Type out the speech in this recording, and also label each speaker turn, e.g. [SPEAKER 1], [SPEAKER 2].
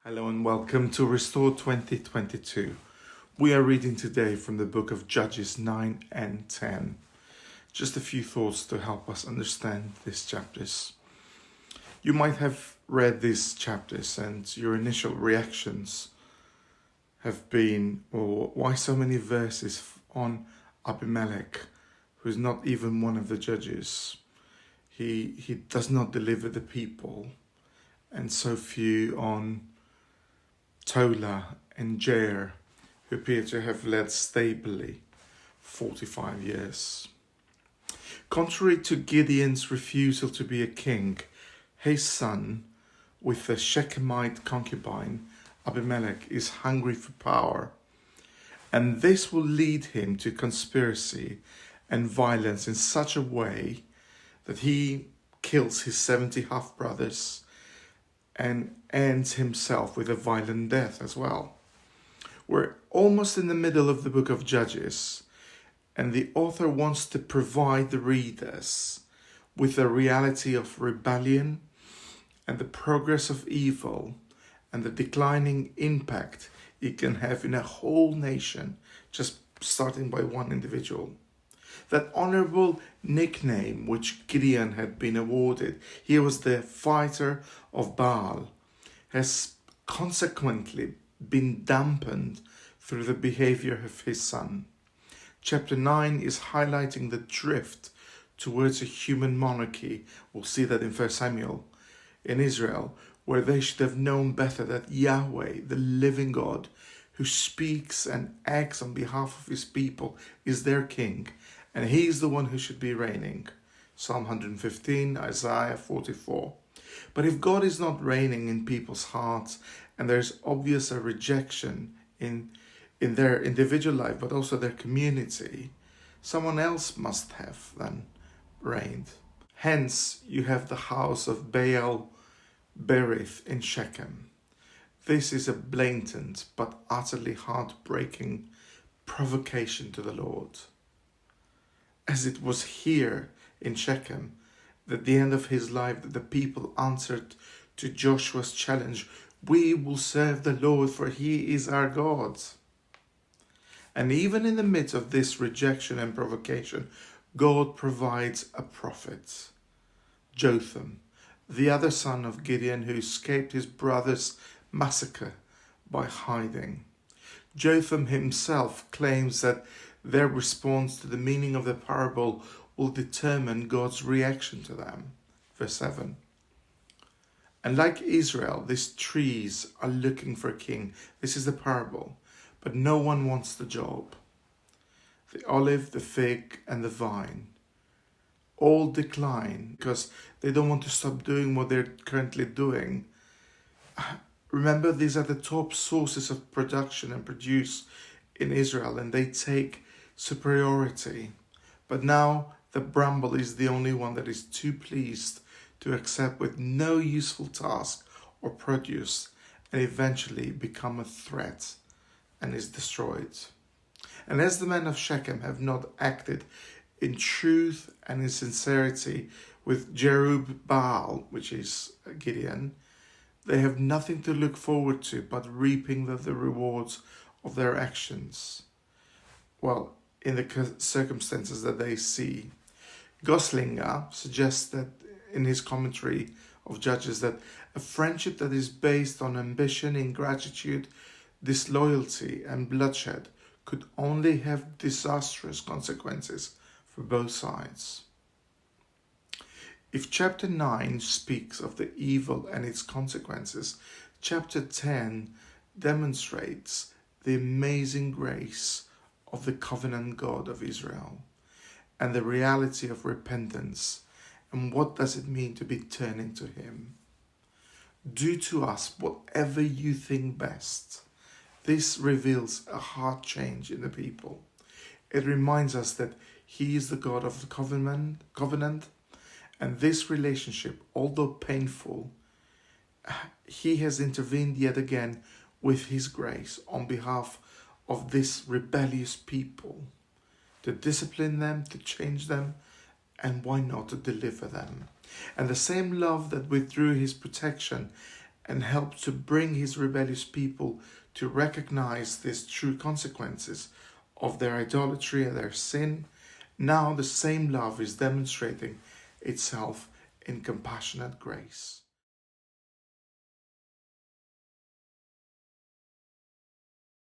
[SPEAKER 1] Hello and welcome to Restore 2022. We are reading today from the book of Judges 9 and 10. Just a few thoughts to help us understand these chapters. You might have read these chapters and your initial reactions have been, well, why so many verses on Abimelech, who is not even one of the judges? He does not deliver the people, and so few on Tola and Jair, who appear to have led stably 45 years. Contrary to Gideon's refusal to be a king, his son, with the Shechemite concubine, Abimelech, is hungry for power, and this will lead him to conspiracy and violence in such a way that he kills his 70 half-brothers and ends himself with a violent death as well. We're almost in the middle of the book of Judges, and the author wants to provide the readers with the reality of rebellion and the progress of evil and the declining impact it can have in a whole nation, just starting by one individual. That honorable nickname which Gideon had been awarded, he was the fighter of Baal, has consequently been dampened through the behavior of his son. Chapter 9 is highlighting the drift towards a human monarchy. We'll see that in 1 Samuel in Israel, where they should have known better that Yahweh, the living God, who speaks and acts on behalf of his people, is their king, and he is the one who should be reigning. Psalm 115, Isaiah 44. But if God is not reigning in people's hearts, and there's obvious a rejection in their individual life, but also their community, someone else must have then reigned. Hence, you have the house of Baal Berith in Shechem. This is a blatant but utterly heartbreaking provocation to the Lord. As it was here in Shechem, at the end of his life, that the people answered to Joshua's challenge, "We will serve the Lord, for he is our God." And even in the midst of this rejection and provocation, God provides a prophet, Jotham, the other son of Gideon, who escaped his brother's massacre by hiding. Jotham himself claims that their response to the meaning of the parable will determine God's reaction to them. Verse 7. And like Israel, these trees are looking for a king. This is the parable. But no one wants the job. The olive, the fig, and the vine all decline because they don't want to stop doing what they're currently doing. Remember, these are the top sources of production and produce in Israel, and they take superiority. But now the bramble is the only one that is too pleased to accept with no useful task or produce, and eventually become a threat and is destroyed. And as the men of Shechem have not acted in truth and in sincerity with Jerubbaal, which is Gideon, they have nothing to look forward to but reaping the rewards of their actions. Well, in the circumstances that they see. Goslinger suggests that in his commentary of Judges that a friendship that is based on ambition, ingratitude, disloyalty, and bloodshed could only have disastrous consequences for both sides. If chapter 9 speaks of the evil and its consequences, chapter 10 demonstrates the amazing grace of the covenant God of Israel and the reality of repentance and what does it mean to be turning to him. Do to us whatever you think best. This reveals a heart change in the people. It reminds us that he is the God of the covenant, and this relationship, although painful, he has intervened yet again with his grace on behalf of this rebellious people, to discipline them, to change them, and why not to deliver them. And the same love that withdrew his protection and helped to bring his rebellious people to recognize these true consequences of their idolatry and their sin, now the same love is demonstrating itself in compassionate grace.